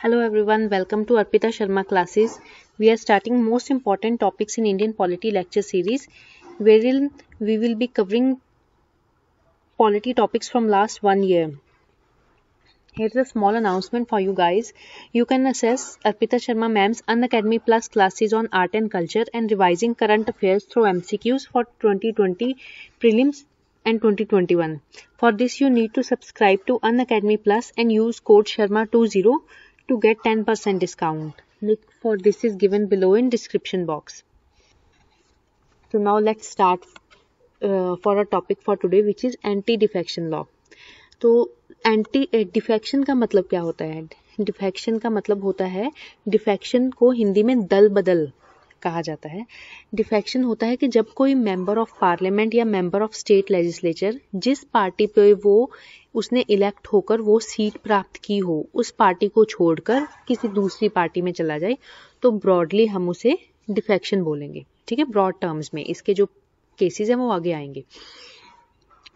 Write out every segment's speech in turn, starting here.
Hello everyone, welcome to Arpita Sharma classes. We are starting most important topics in Indian polity lecture series, wherein we will be covering polity topics from last 1 year. Here's a small announcement for you guys. You can access Arpita Sharma ma'am's Unacademy Plus classes on art and culture and revising current affairs through MCQs for 2020 prelims and 2021. For this, you need to subscribe to Unacademy Plus and use code Sharma20 to get 10% discount. Link for this is given below in description box. So now let's start for our topic for today, which is anti-defection law. तो anti defection का मतलब क्या होता है? Defection का मतलब होता है, डिफेक्शन को हिंदी में दल बदल कहा जाता है. डिफेक्शन होता है कि जब कोई मेंबर ऑफ पार्लियामेंट या मेंबर ऑफ स्टेट लेजिस्लेचर जिस पार्टी पे उसने इलेक्ट होकर वो सीट प्राप्त की हो, उस पार्टी को छोड़कर किसी दूसरी पार्टी में चला जाए, तो ब्रॉडली हम उसे डिफेक्शन बोलेंगे. ठीक है, ब्रॉड टर्म्स में. इसके जो केसेस हैं वो आगे आएंगे.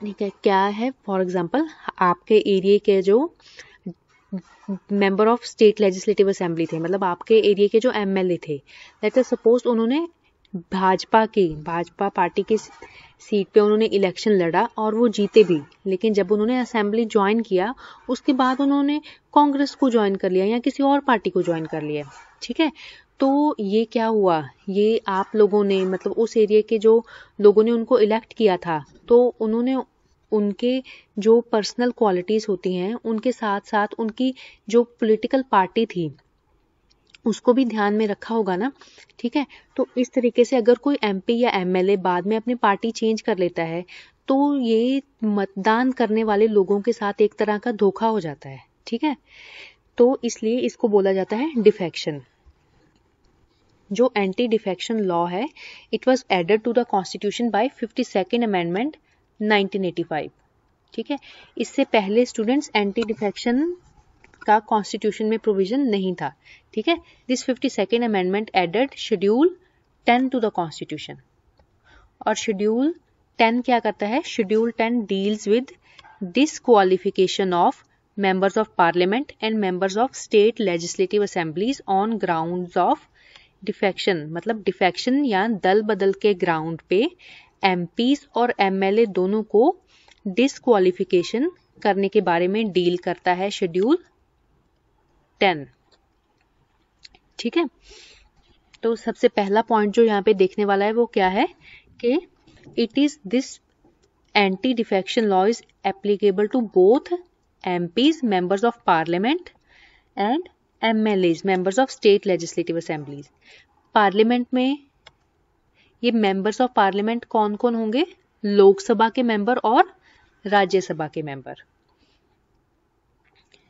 ठीक है, क्या है? फॉर एग्जाम्पल, आपके एरिया के जो member of state legislative assembly थे, मतलब आपके एरिया के जो एमएलए थे, लेट अस सपोज उन्होंने भाजपा पार्टी की सीट पे उन्होंने इलेक्शन लड़ा और वो जीते भी, लेकिन जब उन्होंने असेंबली ज्वाइन किया उसके बाद उन्होंने कांग्रेस को ज्वाइन कर लिया या किसी और पार्टी को ज्वाइन कर लिया. ठीक है, तो ये क्या हुआ? ये आप लोगों ने, मतलब उस एरिया के जो लोगों ने उनको इलेक्ट किया था, तो उन्होंने उनके जो पर्सनल क्वालिटीज होती हैं उनके साथ साथ उनकी जो पॉलिटिकल पार्टी थी उसको भी ध्यान में रखा होगा ना. ठीक है, तो इस तरीके से अगर कोई एमपी या एमएलए बाद में अपनी पार्टी चेंज कर लेता है तो ये मतदान करने वाले लोगों के साथ एक तरह का धोखा हो जाता है. ठीक है, तो इसलिए इसको बोला जाता है डिफेक्शन. जो एंटी डिफेक्शन लॉ है, it was added to the constitution by 52nd amendment 1985. ठीक है, इससे पहले स्टूडेंट्स एंटी डिफेक्शन का कॉन्स्टिट्यूशन में प्रोविजन नहीं था. ठीक है, this 52nd amendment added schedule 10 to the constitution. और शेड्यूल 10 क्या करता है? Schedule 10 deals with disqualification of members of parliament and members of state legislative assemblies on grounds of defection. मतलब डिफेक्शन या दल बदल के ग्राउंड पे एमपीज और एमएलए दोनों को डिसक्वालिफिकेशन करने के बारे में डील करता है शेड्यूल 10. ठीक है, तो सबसे पहला पॉइंट जो यहाँ पे देखने वाला है वो क्या है कि it is this anti defection law is applicable to both MPs, members of parliament and MLAs, members of state legislative assemblies. Parliament में ये मेंबर्स ऑफ पार्लियामेंट कौन कौन होंगे? लोकसभा के मेंबर और राज्यसभा के मेंबर.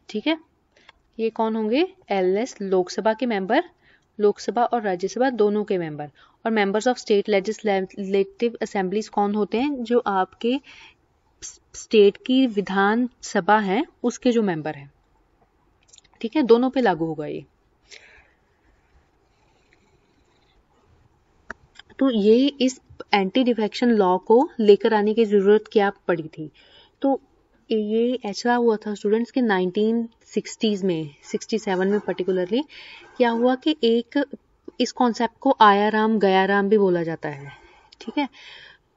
ठीक है, ये कौन होंगे? एलएस लोकसभा के मेंबर, लोकसभा और राज्यसभा दोनों के मेंबर. और members of state legislative assemblies कौन होते हैं? जो आपके स्टेट की विधान सभा है उसके जो मेंबर हैं. ठीक है, दोनों पे लागू होगा ये. तो ये इस एंटी डिफेक्शन लॉ को लेकर आने की जरूरत क्या पड़ी थी? तो ये ऐसा हुआ था स्टूडेंट्स के 1960s में, 67 में पर्टिकुलरली क्या हुआ कि एक इस कॉन्सेप्ट को आया राम गया राम भी बोला जाता है. ठीक है,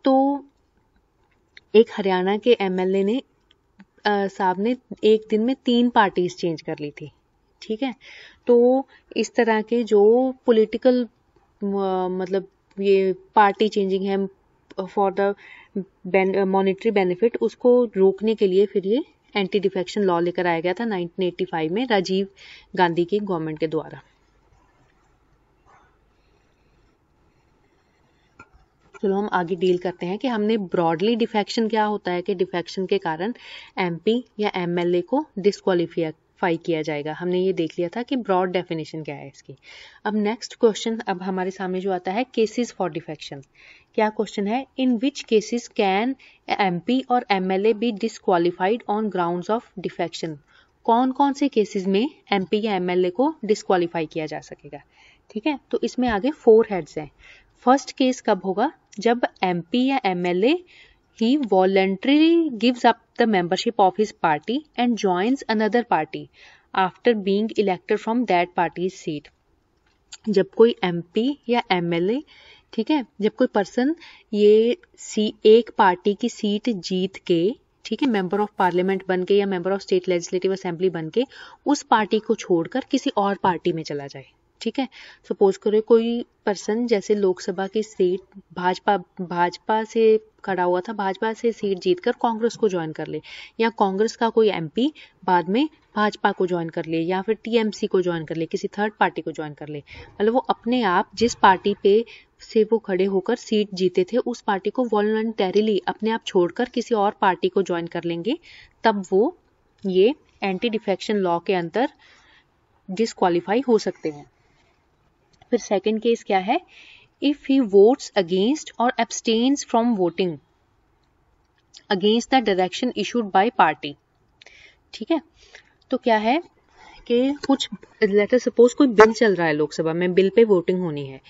तो एक हरियाणा के एमएलए ने साहब ने एक दिन में 3 पार्टीज चेंज कर ली थी. ठीक है, तो इस तरह के जो पॉलिटिकल मतलब ये पार्टी चेंजिंग है फॉर द मॉनेटरी बेनिफिट, उसको रोकने के लिए फिर ये एंटी डिफेक्शन लॉ लेकर आया गया था 1985 में राजीव गांधी की गवर्नमेंट के द्वारा. चलो हम आगे डील करते हैं कि हमने ब्रॉडली डिफेक्शन क्या होता है, कि डिफेक्शन के कारण एमपी या एमएलए को डिस्क्वालीफाई किया जाएगा. हमने ये देख लिया था कि ब्रॉड डेफिनेशन क्या है इसकी. अब नेक्स्ट क्वेश्चन अब हमारे सामने जो आता है, केसेस फॉर डिफेक्शन. क्या क्वेश्चन है? इन विच केसेस कैन एमपी और MLA B disqualified on grounds of defection. कौन कौन से केसेस में एमपी या एमएलए को डिस्क्वालीफाई किया जा सकेगा. ठीक है, तो इसमें आगे 4 हेड्स हैं. फर्स्ट केस कब होगा? जब एमपी या MLA he voluntary gives up the membership of his party and joins another party after being elected from that party seat. जब कोई एमपी या एमएलए, ठीक है, जब कोई पर्सन ये एक पार्टी की सीट जीत के, ठीक है, मेंबर ऑफ पार्लियामेंट बन के या member of state legislative assembly बन के उस पार्टी को छोड़कर किसी और पार्टी में चला जाए, ठीक है। सपोज करो कोई पर्सन जैसे लोकसभा की सीट भाजपा से खड़ा हुआ था, भाजपा से सीट जीतकर कांग्रेस को ज्वाइन कर ले, या कांग्रेस का कोई एमपी बाद में भाजपा को ज्वाइन कर ले, या फिर टीएमसी को ज्वाइन कर ले, किसी थर्ड पार्टी को ज्वाइन कर ले, मतलब वो अपने आप जिस पार्टी पे से वो खड़े होकर सीट जीते थे उस पार्टी को वॉलंटरीली अपने आप छोड़कर किसी और पार्टी को ज्वाइन कर लेंगे, तब वो ये एंटी डिफेक्शन लॉ के अंदर डिस्क्वालीफाई हो सकते हैं। फिर सेकंड केस क्या है, इफ ही वोट्स अगेंस्ट और abstains from voting against the direction issued by party, ठीक है। तो क्या है कि कुछ लेटर सपोज कोई बिल चल रहा है लोकसभा में, बिल पे वोटिंग होनी है,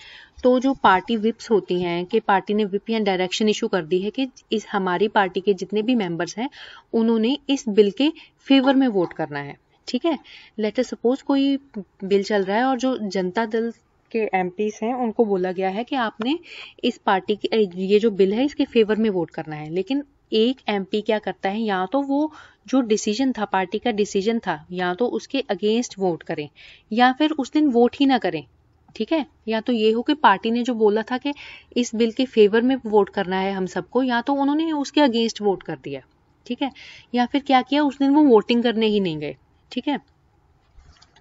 तो जो पार्टी विप्स होती हैं कि पार्टी ने विप या डायरेक्शन इशू कर दी है कि इस हमारी पार्टी के जितने भी मेंबर्स हैं उन्होंने इस बिल के फेवर में वोट करना है, ठीक है। लेटर सपोज कोई बिल चल रहा है और जो जनता दल के एमपीस हैं उनको बोला गया है कि आपने इस पार्टी की ये जो बिल है इसके फेवर में वोट करना है, लेकिन एक एमपी क्या करता है, या तो वो जो डिसीजन था, पार्टी का डिसीजन था, या तो उसके अगेंस्ट वोट करें या फिर उस दिन वोट ही ना करें, ठीक है। या तो ये हो कि पार्टी ने जो बोला था कि इस बिल के फेवर में वोट करना है हम सबको, या तो उन्होंने उसके अगेंस्ट वोट कर दिया, ठीक है, या फिर क्या किया उस दिन वो वोटिंग करने ही नहीं गए, ठीक है।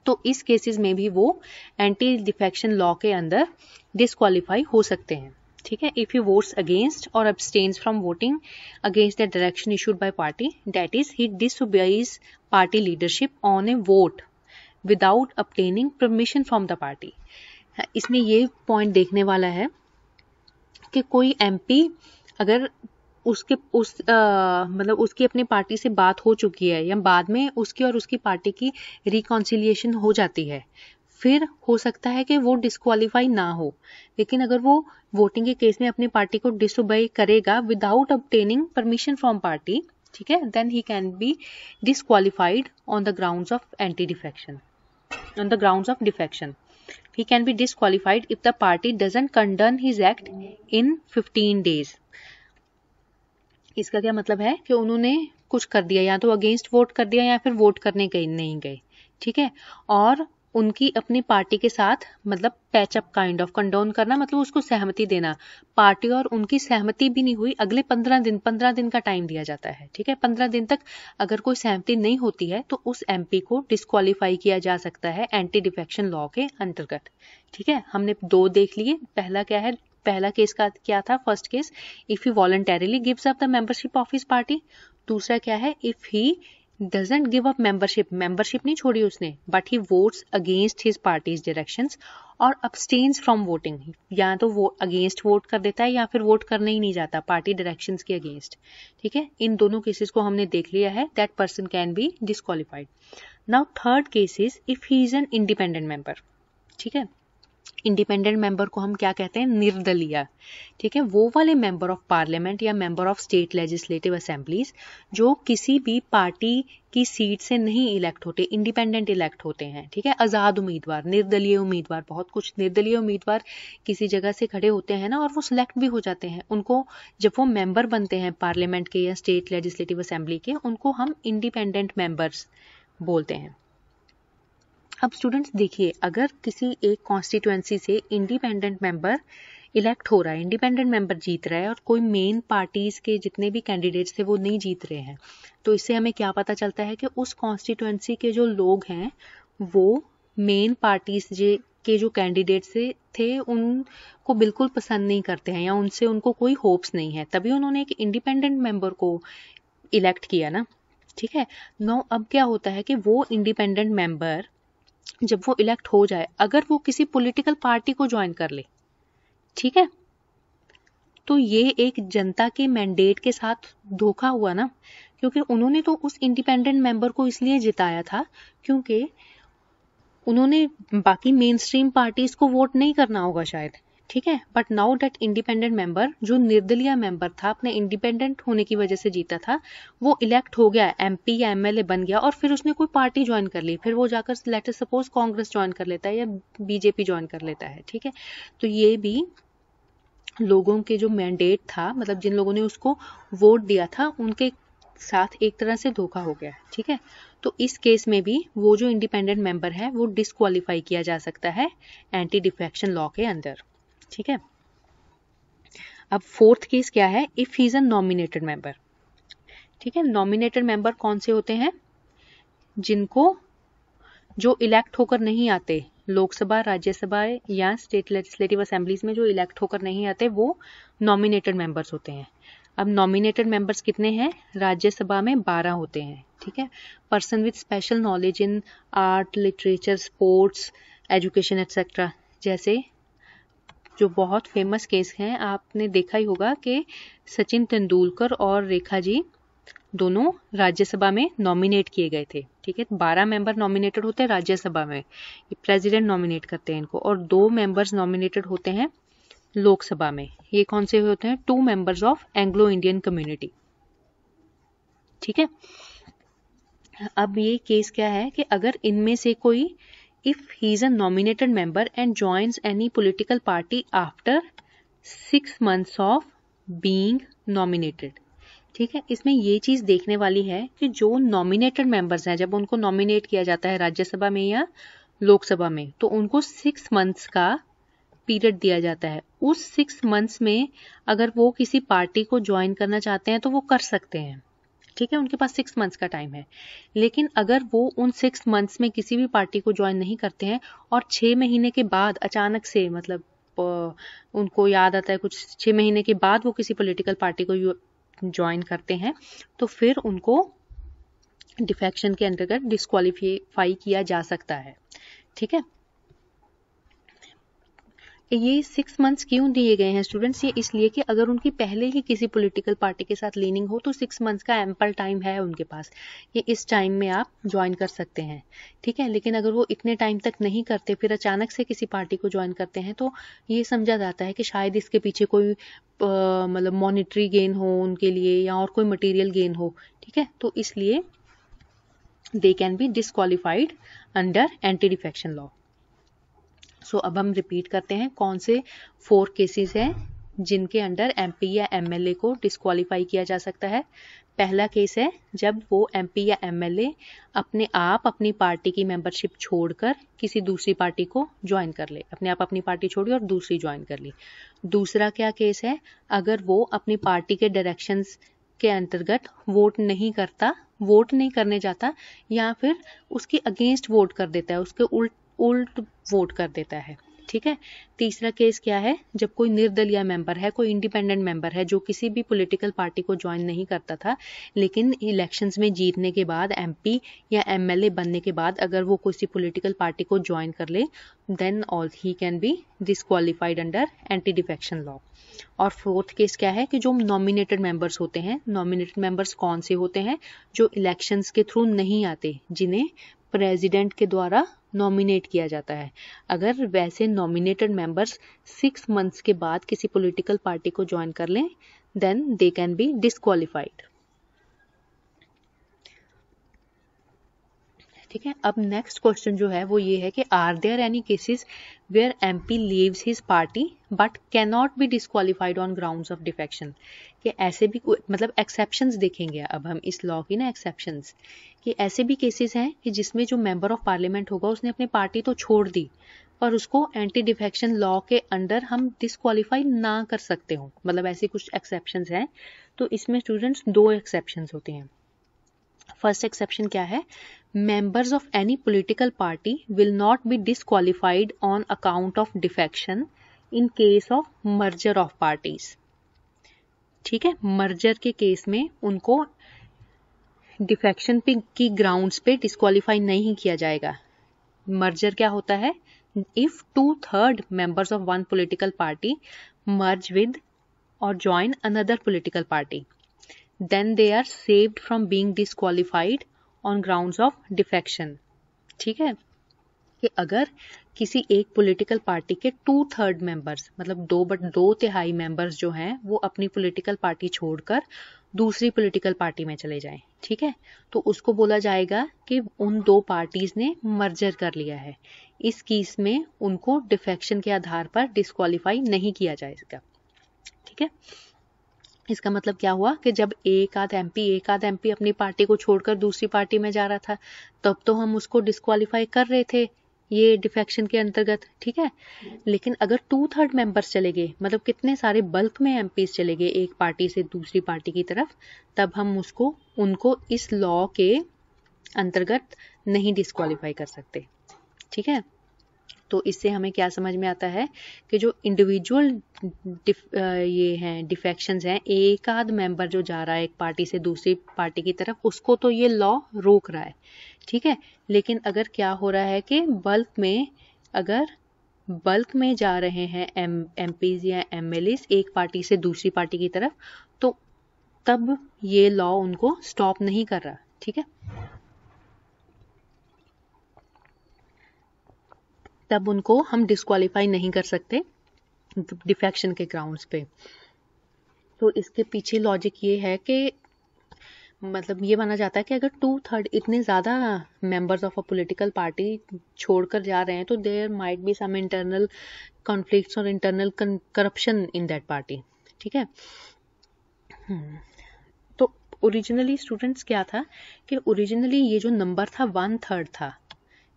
तो इस केसेस में भी वो एंटी डिफेक्शन लॉ के अंदर डिस्क्वालीफाई हो सकते हैं, ठीक है। इफ ही वोट्स अगेंस्ट और abstains from voting against the direction issued by party, that is he disobeys party leadership on a vote without obtaining permission from the party. इसमें ये पॉइंट देखने वाला है कि कोई एमपी अगर मतलब उसकी अपनी पार्टी से बात हो चुकी है या बाद में उसकी और उसकी पार्टी की रिकॉन्सिलिएशन हो जाती है, फिर हो सकता है कि वो डिस्क्वालीफाई ना हो, लेकिन अगर वो वोटिंग के केस में अपनी पार्टी को डिसओबे करेगा without obtaining permission from party, ठीक है, then he can be disqualified on the grounds of anti defection, on the grounds of defection. He can be disqualified if the party doesn't condone his act in 15 days. इसका क्या मतलब है कि उन्होंने कुछ कर दिया, या तो अगेंस्ट वोट कर दिया या फिर वोट करने गए नहीं गए, ठीक है, और उनकी अपनी पार्टी के साथ मतलब पैचअप काइंड ऑफ, कंडोन करना मतलब उसको सहमति देना, पार्टी और उनकी सहमति भी नहीं हुई, अगले 15 दिन का टाइम दिया जाता है, ठीक है। 15 दिन तक अगर कोई सहमति नहीं होती है तो उस एमपी को डिस्क्वालीफाई किया जा सकता है एंटी डिफेक्शन लॉ के अंतर्गत, ठीक है। हमने दो देख लिए, पहला क्या है, पहला केस का क्या था, first case if he voluntarily gives up the membership of his party, दूसरा क्या है if he doesn't give up membership नहीं छोड़ी उसने, but he votes against his party's directions और abstains from voting, या तो वो against वोट कर देता है या फिर वोट करने ही नहीं जाता पार्टी डायरेक्शंस के अगेंस्ट, ठीक है। इन दोनों केसेस को हमने देख लिया है, that person can be disqualified. Now third case is if he is an independent member, ठीक है। इंडिपेंडेंट मेंबर को हम क्या कहते हैं, निर्दलीय, ठीक है। वो वाले मेंबर ऑफ पार्लियामेंट या member of state legislative assemblies जो किसी भी पार्टी की सीट से नहीं इलेक्ट होते, इंडिपेंडेंट इलेक्ट होते हैं, ठीक है। आजाद उम्मीदवार, निर्दलीय उम्मीदवार, बहुत कुछ निर्दलीय उम्मीदवार किसी जगह से खड़े होते हैं ना और वो सिलेक्ट भी हो जाते हैं, उनको जब वो मेंबर बनते हैं पार्लियामेंट के या स्टेट लेजिस्लेटिव असेंबली के, उनको हम इंडिपेंडेंट मेंबर्स बोलते हैं। अब स्टूडेंट्स देखिए, अगर किसी एक कॉन्स्टिट्यूएंसी से इंडिपेंडेंट मेंबर इलेक्ट हो रहा है, इंडिपेंडेंट मेंबर जीत रहा है और कोई मेन पार्टीज के जितने भी कैंडिडेट्स थे वो नहीं जीत रहे हैं, तो इससे हमें क्या पता चलता है कि उस कॉन्स्टिट्यूएंसी के जो लोग हैं वो मेन पार्टीज के जो कैंडिडेट्स थे उनको बिल्कुल पसंद नहीं करते हैं या उनसे उनको कोई होप्स नहीं है, तभी उन्होंने एक इंडिपेंडेंट मेंबर को इलेक्ट किया ना, ठीक है। नो अब क्या होता है कि वो इंडिपेंडेंट मेंबर जब वो इलेक्ट हो जाए, अगर वो किसी पॉलिटिकल पार्टी को ज्वाइन कर ले, ठीक है, तो ये एक जनता के मैंडेट के साथ धोखा हुआ ना, क्योंकि उन्होंने तो उस इंडिपेंडेंट मेंबर को इसलिए जिताया था क्योंकि उन्होंने बाकी मेन स्ट्रीम पार्टीज को वोट नहीं करना होगा शायद, ठीक है। But now that independent member, जो निर्दलीय मेंबर था, अपने इंडिपेंडेंट होने की वजह से जीता था, वो इलेक्ट हो गया, एमपी या एमएलए बन गया, और फिर उसने कोई पार्टी ज्वाइन कर ली, फिर वो जाकर late us suppose Congress join कर लेता है या बीजेपी ज्वाइन कर लेता है, ठीक है। तो ये भी लोगों के जो मैंडेट था, मतलब जिन लोगों ने उसको वोट दिया था, उनके साथ एक तरह से धोखा हो गया, ठीक है। तो इस केस में भी वो जो इंडिपेंडेंट मेंबर है वो डिस्क्वालीफाई किया जा सकता है एंटी डिफेक्शन लॉ के अंदर, ठीक है। अब फोर्थ केस क्या है, if he is a nominated member, ठीक है। नॉमिनेटेड मेंबर कौन से होते हैं, जिनको, जो इलेक्ट होकर नहीं आते, लोकसभा, राज्यसभा या स्टेट लेजिस्लेटिव असेंबलीज में जो इलेक्ट होकर नहीं आते, वो नॉमिनेटेड मेंबर्स होते हैं। अब नॉमिनेटेड मेंबर्स कितने हैं, राज्यसभा में 12 होते हैं, ठीक है। Person with special knowledge in art, literature, sports, education etcetera, जैसे जो बहुत फेमस केस हैं, आपने देखा ही होगा कि सचिन तेंदुलकर और रेखा जी दोनों राज्यसभा में नॉमिनेट किए गए थे, ठीक है। 12 मेंबर नॉमिनेटेड होते हैं राज्यसभा में, प्रेसिडेंट नॉमिनेट करते हैं इनको, और 2 मेंबर्स नॉमिनेटेड होते हैं लोकसभा में। ये कौन से होते हैं, 2 members of Anglo Indian community, ठीक है। अब ये केस क्या है कि अगर इनमें से कोई, if he is a nominated member and joins any political party after 6 months of being nominated, ठीक है। इसमें ये चीज देखने वाली है कि जो नॉमिनेटेड मेंबर्स हैं, जब उनको नॉमिनेट किया जाता है राज्यसभा में या लोकसभा में, तो उनको 6 months का पीरियड दिया जाता है। उस 6 months में अगर वो किसी पार्टी को ज्वाइन करना चाहते हैं तो वो कर सकते हैं, ठीक है। उनके पास 6 months का टाइम है। लेकिन अगर वो उन 6 months में किसी भी पार्टी को ज्वाइन नहीं करते हैं और 6 महीने के बाद अचानक से, मतलब उनको याद आता है कुछ, 6 महीने के बाद वो किसी पॉलिटिकल पार्टी को ज्वाइन करते हैं, तो फिर उनको डिफेक्शन के अंतर्गत डिस्क्वालीफाई किया जा सकता है, ठीक है। ये 6 months क्यों दिए गए हैं स्टूडेंट्स, ये इसलिए कि अगर उनकी पहले ही किसी पॉलिटिकल पार्टी के साथ लीनिंग हो तो 6 months का एम्पल टाइम है उनके पास, ये इस टाइम में आप ज्वाइन कर सकते हैं, ठीक है। लेकिन अगर वो इतने टाइम तक नहीं करते, फिर अचानक से किसी पार्टी को ज्वाइन करते हैं, तो ये समझा जाता है कि शायद इसके पीछे कोई मतलब मॉनिटरी गेन हो उनके लिए, या और कोई मटीरियल गेन हो, ठीक है। तो इसलिए they can be disqualified under anti defection law. So अब हम रिपीट करते हैं कौन से 4 केसेस हैं जिनके अंडर एमपी या एमएलए को डिस्क्वालीफाई किया जा सकता है। पहला केस है जब वो एमपी या एमएलए अपने आप अपनी पार्टी की मेंबरशिप छोड़कर किसी दूसरी पार्टी को ज्वाइन कर ले, अपने आप अपनी पार्टी छोड़ी और दूसरी ज्वाइन कर ली। दूसरा क्या केस है, अगर वो अपनी पार्टी के डायरेक्शंस के अंतर्गत वोट नहीं करने जाता, या फिर उसके अगेंस्ट वोट कर देता है, उसके उल्ट वोट कर देता है, ठीक है। तीसरा केस क्या है, जब कोई निर्दलीय मेंबर है, कोई इंडिपेंडेंट मेंबर है जो किसी भी पॉलिटिकल पार्टी को ज्वाइन नहीं करता था, लेकिन इलेक्शंस में जीतने के बाद, एमपी या एमएलए बनने के बाद अगर वो किसी पॉलिटिकल पार्टी को ज्वाइन कर ले, then all he can be disqualified under anti defection law. और फोर्थ केस क्या है कि जो नॉमिनेटेड मेंबर्स होते हैं, नॉमिनेटेड मेंबर्स कौन से होते हैं, जो इलेक्शंस के थ्रू नहीं आते, जिन्हें प्रेसिडेंट के द्वारा नॉमिनेट किया जाता है। अगर वैसे नॉमिनेटेड मेंबर्स 6 months के बाद किसी पॉलिटिकल पार्टी को ज्वाइन कर लें, then they can be disqualified, ठीक है। अब नेक्स्ट क्वेश्चन जो है वो ये है कि are there any cases where MP leaves his party but can not be disqualified on grounds of defection, कि ऐसे भी मतलब एक्सेप्शंस देखेंगे अब हम इस लॉ की ना, एक्सेप्शंस, कि ऐसे भी केसेस हैं कि जिसमें जो मेंबर ऑफ पार्लियामेंट होगा उसने अपनी पार्टी तो छोड़ दी, पर उसको एंटी डिफेक्शन लॉ के अंडर हम डिस्क्वालीफाई ना कर सकते हो, मतलब ऐसे कुछ एक्सेप्शंस हैं। तो इसमें स्टूडेंट्स 2 एक्सेप्शंस होते हैं। फर्स्ट एक्सेप्शन क्या है, members of any political party will not be disqualified on account of defection in case of merger of parties, ठीक है। मर्जर के केस में उनको डिफेक्शन की ग्राउंड्स पे डिस्क्वालीफाई नहीं किया जाएगा। मर्जर क्या होता है, if 2/3 members of one political party merge with or join another political party, then they are saved from being disqualified on grounds of defection, ठीक है। कि अगर किसी एक पॉलिटिकल पार्टी के 2/3 मेंबर्स, मतलब 2/2 मेंबर्स जो हैं वो अपनी पॉलिटिकल पार्टी छोड़कर दूसरी पॉलिटिकल पार्टी में चले जाएं, ठीक है, तो उसको बोला जाएगा कि उन दो पार्टीज ने मर्जर कर लिया है। इस केस में उनको डिफेक्शन के आधार पर डिस्क्वालीफाई नहीं किया जाएगा, ठीक है। इसका मतलब क्या हुआ कि जब एक आध एमपी अपनी पार्टी को छोड़कर दूसरी पार्टी में जा रहा था, तब तो हम उसको डिस्क्वालीफाई कर रहे थे ये डिफेक्शन के अंतर्गत, ठीक है। लेकिन अगर 2/3 मेंबर्स चले गए, मतलब कितने सारे बल्क में एमपीज चले गए एक पार्टी से दूसरी पार्टी की तरफ, तब हम उनको इस लॉ के अंतर्गत नहीं डिस्क्वालीफाई कर सकते, ठीक है। तो इससे हमें क्या समझ में आता है कि जो इंडिविजुअल ये हैं डिफेक्शंस हैं, एक आध मेंबर जो जा रहा है एक पार्टी से दूसरी पार्टी की तरफ, उसको तो ये लॉ रोक रहा है, ठीक है। लेकिन अगर क्या हो रहा है कि अगर बल्क में जा रहे हैं एमपीज या एमएलएस एक पार्टी से दूसरी पार्टी की तरफ, तो तब ये लॉ उनको स्टॉप नहीं कर रहा, ठीक है। तब उनको हम डिस्क्वालीफाई नहीं कर सकते डिफेक्शन के ग्राउंड्स पे। तो इसके पीछे लॉजिक ये है कि मतलब ये माना जाता है कि अगर 2/3 इतने ज़्यादा members of a political party छोड़कर जा रहे हैं, तो there might be some internal conflicts और internal corruption in that party, ठीक है। तो ओरिजिनली स्टूडेंट्स क्या था कि ओरिजिनली ये जो नंबर था 1/3 था,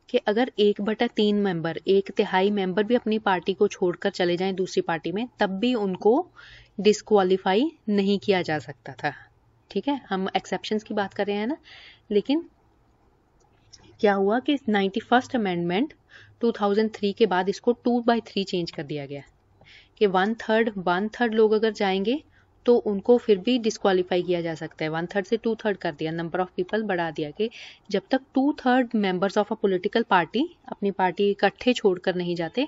कि अगर 1/3 मेंबर, 1/3 मेंबर भी अपनी पार्टी को छोड़कर चले जाएं दूसरी पार्टी में, तब भी उनको डिस्क्वालीफाई नहीं किया जा सकता था, ठीक है। हम एक्सेप्शंस की बात कर रहे हैं ना। लेकिन क्या हुआ कि 91st अमेंडमेंट 2003 के बाद इसको 2/3 चेंज कर दिया गया कि 1/3 लोग अगर जाएंगे तो उनको फिर भी डिस्क्वालीफाई किया जा सकता है। 1/3 से 2/3 कर दिया, नंबर ऑफ पीपल बढ़ा दिया कि जब तक 2/3 members of a political party अपनी पार्टी इकट्ठे छोड़कर नहीं जाते,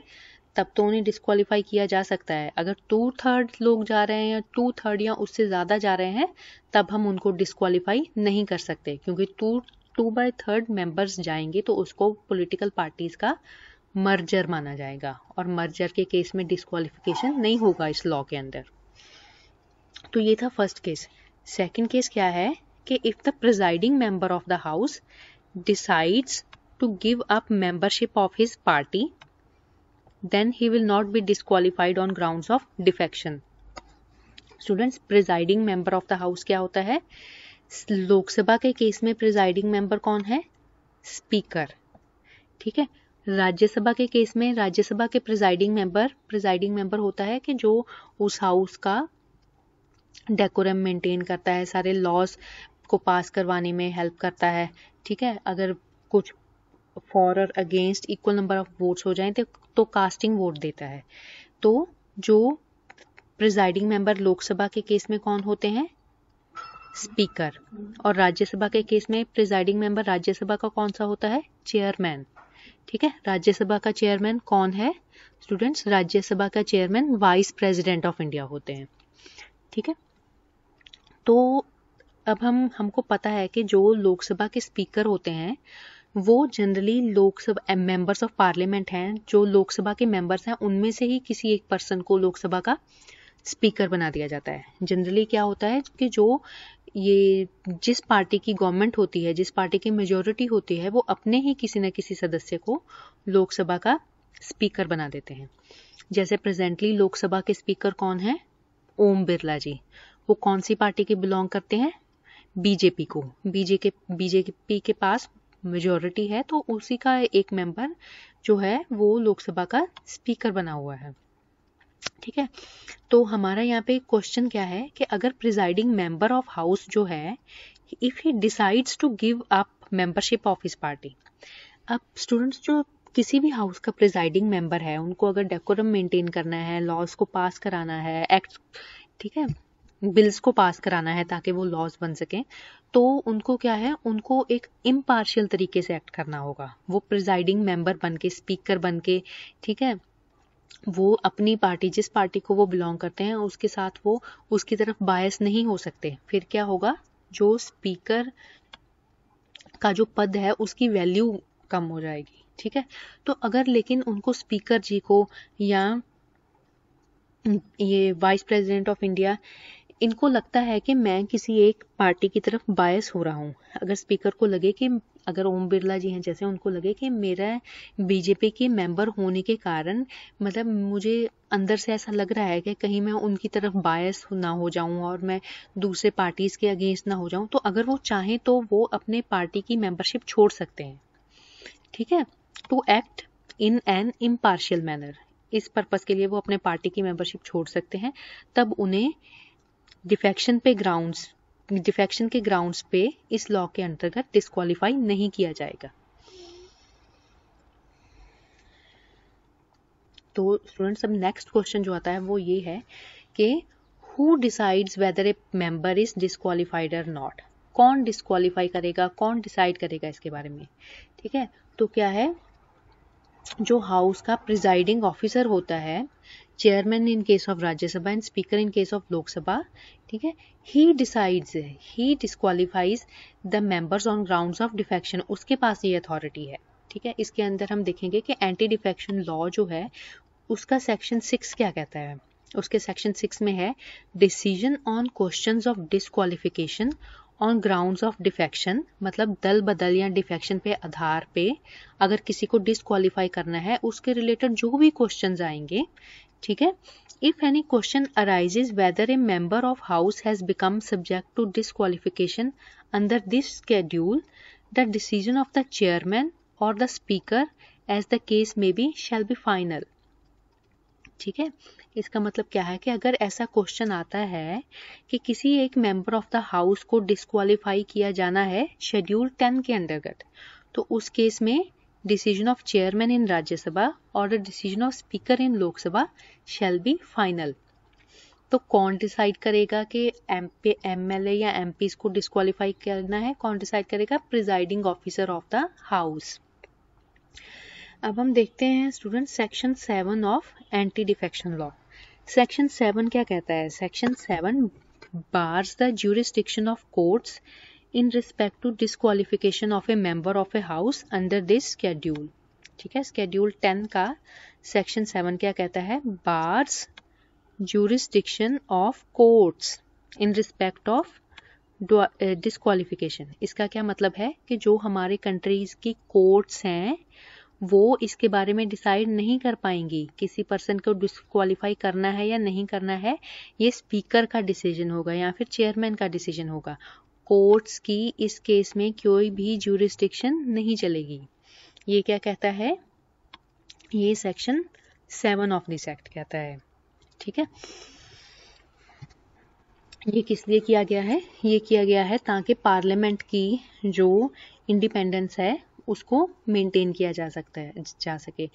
तब तो उन्हें डिस्क्वालीफाई किया जा सकता है। अगर 2/3 लोग जा रहे हैं या 2/3 या उससे ज़्यादा जा रहे हैं, तब हम उनको डिस्क्वालीफाई नहीं कर सकते, क्योंकि 2/3 मेंबर्स जाएंगे तो उसको पॉलिटिकल पार्टीज का मर्जर माना जाएगा, और मर्जर के केस में डिस्क्वालिफिकेशन नहीं होगा इस लॉ के अंदर। तो ये था फर्स्ट केस। सेकंड केस क्या है कि if the presiding member of the house decides to give up membership of his party, then he will not be disqualified on grounds of defection. Students, presiding member of the house क्या होता है? लोकसभा के case में presiding member कौन है? Speaker, ठीक है। राज्यसभा के केस में राज्यसभा के प्रिजाइडिंग मेंबर होता है कि जो उस हाउस का डेकोरम मेंटेन करता है, सारे लॉज को पास करवाने में हेल्प करता है, ठीक है। अगर कुछ फॉर और against equal number of votes हो जाएं तो कास्टिंग वोट देता है। तो जो प्रिजाइडिंग मेंबर लोकसभा के केस में कौन होते हैं? स्पीकर। और राज्यसभा के केस में प्रिजाइडिंग मेंबर राज्यसभा का कौन सा होता है? चेयरमैन, ठीक है। राज्यसभा का चेयरमैन कौन है स्टूडेंट्स? राज्यसभा का chairman vice president of India होते हैं, ठीक है। तो अब हमको पता है कि जो लोकसभा के स्पीकर होते हैं वो generally Lok Sabha members of parliament हैं, जो लोकसभा के मेंबर्स हैं उनमें से ही किसी एक पर्सन को लोकसभा का स्पीकर बना दिया जाता है। जनरली क्या होता है कि जो ये जिस पार्टी की गवर्नमेंट होती है, जिस पार्टी की मेजोरिटी होती है, वो अपने ही किसी न किसी सदस्य को लोकसभा का स्पीकर बना देते हैं। जैसे प्रेजेंटली लोकसभा के स्पीकर कौन है? ओम बिरला जी। वो कौन सी पार्टी के बिलोंग करते हैं? बीजेपी को। बीजेपी के पास मेजोरिटी है, तो उसी का एक मेंबर जो है वो लोकसभा का स्पीकर बना हुआ है, ठीक है। तो हमारा यहाँ पे क्वेश्चन क्या है कि अगर प्रिजाइडिंग मेंबर ऑफ हाउस जो है, if he decides to give up membership of his party. अब स्टूडेंट्स, जो किसी भी हाउस का प्रिजाइडिंग मेंबर है, उनको अगर डेकोरम मेंटेन करना है, लॉज को पास कराना है, एक्ट, ठीक है, बिल्स को पास कराना है ताकि वो लॉज बन सकें, तो उनको क्या है, उनको एक इम्पार्शियल तरीके से एक्ट करना होगा। वो प्रिजाइडिंग मेंबर बन के, स्पीकर बन के, ठीक है, वो अपनी पार्टी, जिस पार्टी को वो बिलोंग करते हैं, उसके साथ वो उसकी तरफ बायस नहीं हो सकते। फिर क्या होगा, जो स्पीकर का जो पद है उसकी वैल्यू कम हो जाएगी, ठीक है। तो अगर लेकिन उनको स्पीकर जी को या ये वाइस प्रेसिडेंट ऑफ इंडिया इनको लगता है कि मैं किसी एक पार्टी की तरफ बायस हो रहा हूँ, अगर स्पीकर को लगे कि अगर ओम बिरला जी हैं जैसे, उनको लगे कि मेरा बीजेपी के मेंबर होने के कारण मतलब मुझे अंदर से ऐसा लग रहा है कि कहीं मैं उनकी तरफ बायस ना हो जाऊं और मैं दूसरे पार्टीज के अगेंस्ट ना हो जाऊं, तो अगर वो चाहें तो वो अपने पार्टी की मेंबरशिप छोड़ सकते हैं। ठीक है। To act in an impartial manner, इस पर्पस के लिए वो अपने पार्टी की मेंबरशिप छोड़ सकते हैं। तब उन्हें डिफेक्शन के ग्राउंड्स पे इस लॉ के अंतर्गत डिस्क्वालीफाई नहीं किया जाएगा। तो स्टूडेंट्स, अब नेक्स्ट क्वेश्चन जो आता है वो ये है कि who decides whether a member is disqualified और नॉट, कौन डिस्क्वालीफाई करेगा, कौन डिसाइड करेगा इसके बारे में। ठीक है। तो क्या है, जो हाउस का प्रिजाइडिंग ऑफिसर होता है, chairman in case of Rajya Sabha and speaker in case of Lok Sabha, ठीक है, he disqualifies the members on grounds of defection, उसके पास ये अथॉरिटी है। ठीक है। इसके अंदर हम देखेंगे कि एंटी डिफेक्शन लॉ जो है उसका सेक्शन 6 क्या कहता है। उसके सेक्शन 6 में है decision on questions of disqualification on grounds of defection, मतलब दल बदल या डिफेक्शन पे आधार पे अगर किसी को डिस्क्वालीफाई करना है उसके रिलेटेड जो भी क्वेश्चंस आएंगे। ठीक है। If any question arises whether a member of house has become subject to disqualification under this schedule, the decision of the chairman और the speaker as the case may be shall be final. ठीक है। इसका मतलब क्या है कि अगर ऐसा क्वेश्चन आता है कि किसी एक मेंबर ऑफ द हाउस को डिस्क्वालीफाई किया जाना है शेड्यूल 10 के अंतर्गत, तो उस केस में डिसीजन ऑफ चेयरमैन इन राज्यसभा और the decision of speaker in Lok Sabha shell be final. तो कौन डिसाइड करेगा कि एमएलए या एमपीज को डिस्क्वालीफाई करना है, कौन डिसाइड करेगा, presiding officer of the house. अब हम देखते हैं student section 7 of anti defection law. Section 7 क्या कहता है? Section 7 bars the jurisdiction of courts in respect to disqualification of a member of a house under this schedule. ठीक है। Schedule 10 का सेक्शन 7 क्या कहता है? Bars jurisdiction of courts in respect of disqualification. इसका क्या मतलब है कि जो हमारे कंट्रीज की कोर्ट्स हैं वो इसके बारे में डिसाइड नहीं कर पाएंगी किसी पर्सन को डिस्क्वालीफाई करना है या नहीं करना है। ये स्पीकर का डिसीजन होगा या फिर चेयरमैन का डिसीजन होगा। कोर्ट्स की इस केस में कोई भी ज्यूरिसडिक्शन नहीं चलेगी। ये क्या कहता है? ये सेक्शन 7 ऑफ दिस एक्ट कहता है। ठीक है। ये किस लिए किया गया है? ये किया गया है ताकि पार्लियामेंट की जो इंडिपेंडेंस है उसको मेंटेन किया जा सके।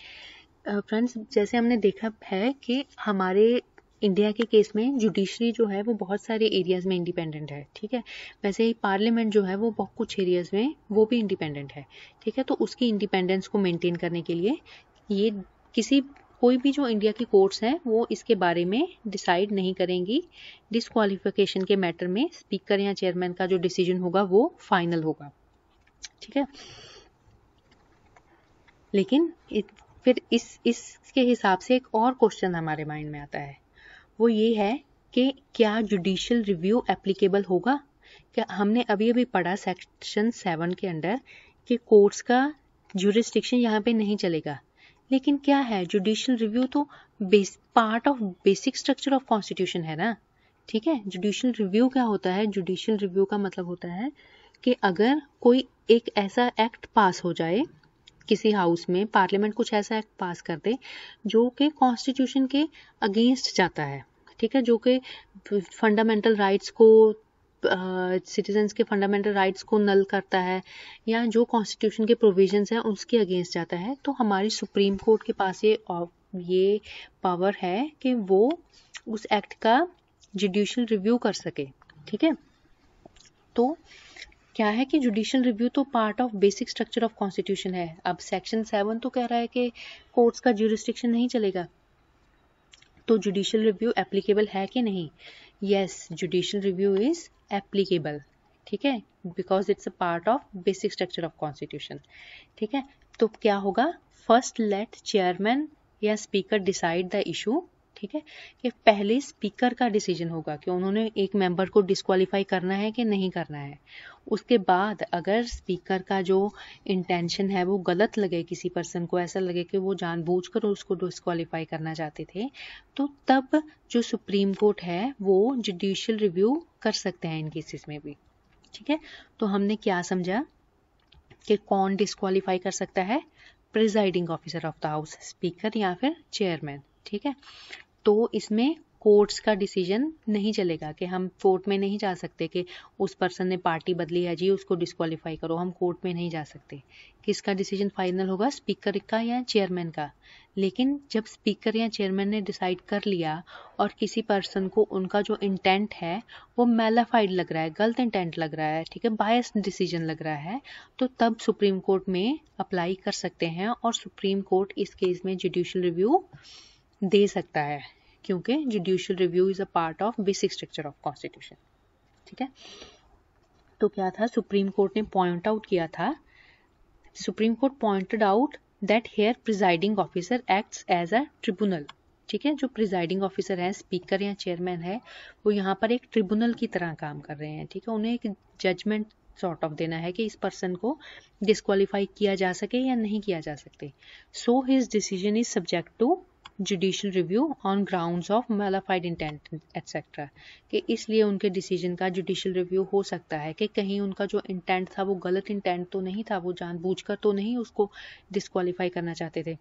फ्रेंड्स, जैसे हमने देखा है कि हमारे इंडिया के केस में जुडिशरी जो है वो बहुत सारे एरियाज में इंडिपेंडेंट है। ठीक है। वैसे ही पार्लियामेंट जो है वो बहुत कुछ एरियाज में वो भी इंडिपेंडेंट है। ठीक है। तो उसकी इंडिपेंडेंस को मेंटेन करने के लिए ये कोई भी जो इंडिया की कोर्ट्स हैं वो इसके बारे में डिसाइड नहीं करेंगी। डिस्क्वालिफिकेशन के मैटर में स्पीकर या चेयरमैन का जो डिसीजन होगा वो फाइनल होगा। ठीक है। लेकिन फिर इसके हिसाब से एक और क्वेश्चन हमारे माइंड में आता है, वो ये है कि क्या जुडिशियल रिव्यू एप्लीकेबल होगा? क्या हमने अभी अभी पढ़ा सेक्शन 7 के अंडर कि कोर्ट्स का ज्यूरिसडिक्शन यहाँ पे नहीं चलेगा, लेकिन क्या है, जुडिशियल रिव्यू तो part of basic structure of constitution है ना। ठीक है। जुडिशियल रिव्यू क्या होता है? जुडिशियल रिव्यू का मतलब होता है कि अगर कोई एक ऐसा एक्ट पास हो जाए किसी हाउस में, पार्लियामेंट कुछ ऐसा एक्ट पास कर दे जो कि कॉन्स्टिट्यूशन के अगेंस्ट जाता है। ठीक है। जो कि फंडामेंटल राइट्स को सिटीजन्स के फंडामेंटल राइट्स को नल करता है या जो कॉन्स्टिट्यूशन के प्रोविजंस हैं उसके अगेंस्ट जाता है, तो हमारी सुप्रीम कोर्ट के पास ये पावर है कि वो उस एक्ट का जुडिशियल रिव्यू कर सके। ठीक है। तो क्या है कि जुडिशियल रिव्यू तो part of basic structure of constitution है। अब सेक्शन 7 तो कह रहा है कि कोर्ट्स का ज्यूरिसडिक्शन नहीं चलेगा, तो जुडिशियल रिव्यू एप्लीकेबल है कि नहीं? Yes, judicial review is applicable. ठीक है। Because it's a part of basic structure of constitution. ठीक है। तो क्या होगा, फर्स्ट लेट चेयरमैन या स्पीकर डिसाइड द इशू, ठीक है, कि पहले स्पीकर का डिसीजन होगा कि उन्होंने एक मेंबर को डिस्क्वालीफाई करना है कि नहीं करना है। उसके बाद अगर स्पीकर का जो इंटेंशन है वो गलत लगे, किसी पर्सन को ऐसा लगे कि वो जानबूझकर उसको डिस्क्वालीफाई करना चाहते थे, तो तब जो सुप्रीम कोर्ट है वो जुडिशियल रिव्यू कर सकते हैं इन केसेस में भी, ठीक है। तो हमने क्या समझा कि कौन डिस्क्वालीफाई कर सकता है, presiding officer of the house, speaker या फिर चेयरमैन, ठीक है। तो इसमें कोर्ट्स का डिसीजन नहीं चलेगा कि हम कोर्ट में नहीं जा सकते कि उस पर्सन ने पार्टी बदली है जी उसको डिस्क्वालीफाई करो, हम कोर्ट में नहीं जा सकते। किसका डिसीजन फाइनल होगा, स्पीकर का या चेयरमैन का। लेकिन जब स्पीकर या चेयरमैन ने डिसाइड कर लिया और किसी पर्सन को उनका जो इंटेंट है वो मैलाफाइड लग रहा है, गलत इंटेंट लग रहा है, ठीक है, बायस्ड डिसीजन लग रहा है, तो तब सुप्रीम कोर्ट में अप्लाई कर सकते हैं और सुप्रीम कोर्ट इस केस में जुडिशियल रिव्यू दे सकता है, क्योंकि judicial review is a part of basic structure of constitution, ठीक है। तो क्या था, सुप्रीम कोर्ट ने पॉइंट आउट किया था, Supreme Court pointed out that here presiding officer acts as a tribunal, ठीक है। जो प्रिजाइडिंग ऑफिसर है, स्पीकर या चेयरमैन है, वो यहाँ पर एक ट्रिब्यूनल की तरह काम कर रहे हैं, ठीक है। उन्हें एक जजमेंट सॉर्ट ऑफ देना है कि इस पर्सन को डिस्क्वालीफाई किया जा सके या नहीं किया जा सकते। So his decision is subject to judicial review on grounds of mala fide intent etcetera, कि इसलिए उनके डिसीजन का जुडिशियल रिव्यू हो सकता है कि कहीं उनका जो इंटेंट था वो गलत इंटेंट तो नहीं था, वो जानबूझकर तो नहीं उसको डिस्क्वालीफाई करना चाहते थे,